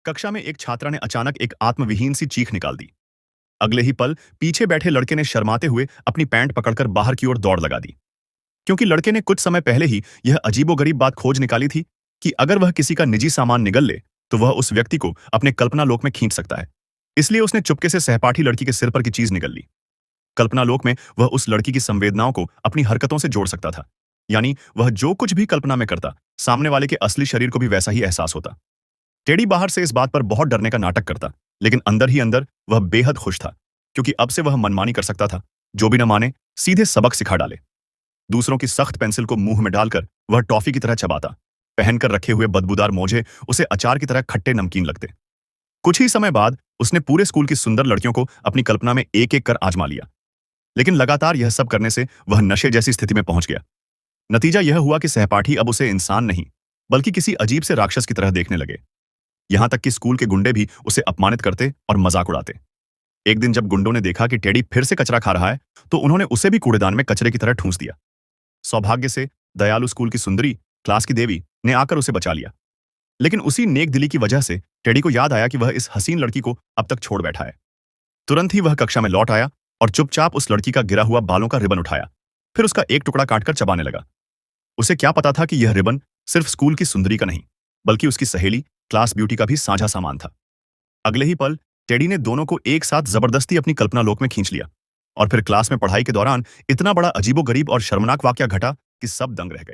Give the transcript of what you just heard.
कक्षा में एक छात्रा ने अचानक एक आत्मविहीन सी चीख निकाल दी। अगले ही पल पीछे बैठे लड़के ने शर्माते हुए अपनी पैंट पकड़कर बाहर की ओर दौड़ लगा दी, क्योंकि लड़के ने कुछ समय पहले ही यह अजीबोगरीब बात खोज निकाली थी कि अगर वह किसी का निजी सामान निगल ले तो वह उस व्यक्ति को अपने कल्पना लोक में खींच सकता है। इसलिए उसने चुपके से सहपाठी लड़की के सिर पर की चीज निगल ली। कल्पना लोक में वह उस लड़की की संवेदनाओं को अपनी हरकतों से जोड़ सकता था, यानी वह जो कुछ भी कल्पना में करता, सामने वाले के असली शरीर को भी वैसा ही एहसास होता। टेडी बाहर से इस बात पर बहुत डरने का नाटक करता, लेकिन अंदर ही अंदर वह बेहद खुश था, क्योंकि अब से वह मनमानी कर सकता था। जो भी न माने सीधे सबक सिखा डाले। दूसरों की सख्त पेंसिल को मुंह में डालकर वह टॉफी की तरह चबाता। पहनकर रखे हुए बदबूदार मोजे उसे अचार की तरह खट्टे नमकीन लगते। कुछ ही समय बाद उसने पूरे स्कूल की सुंदर लड़कियों को अपनी कल्पना में एक एक कर आजमा लिया। लेकिन लगातार यह सब करने से वह नशे जैसी स्थिति में पहुंच गया। नतीजा यह हुआ कि सहपाठी अब उसे इंसान नहीं, बल्कि किसी अजीब से राक्षस की तरह देखने लगे। यहां तक कि स्कूल के गुंडे भी उसे अपमानित करते और मजाक उड़ाते। एक दिन जब गुंडों ने देखा कि टेडी फिर से कचरा खा रहा है, तो उन्होंने उसे भी कूड़ेदान में कचरे की तरह ठूंस दिया। सौभाग्य से दयालु स्कूल की सुंदरी, क्लास की देवी, ने आकर उसे बचा लिया। लेकिन उसी नेक दिली की वजह से टेडी को याद आया कि वह इस हसीन लड़की को अब तक छोड़ बैठा है। तुरंत ही वह कक्षा में लौट आया और चुपचाप उस लड़की का गिरा हुआ बालों का रिबन उठाया, फिर उसका एक टुकड़ा काटकर चबाने लगा। उसे क्या पता था कि यह रिबन सिर्फ स्कूल की सुंदरी का नहीं, बल्कि उसकी सहेली क्लास ब्यूटी का भी साझा सामान था। अगले ही पल टेडी ने दोनों को एक साथ जबरदस्ती अपनी कल्पना लोक में खींच लिया, और फिर क्लास में पढ़ाई के दौरान इतना बड़ा अजीबोगरीब और शर्मनाक वाकया घटा कि सब दंग रह गए।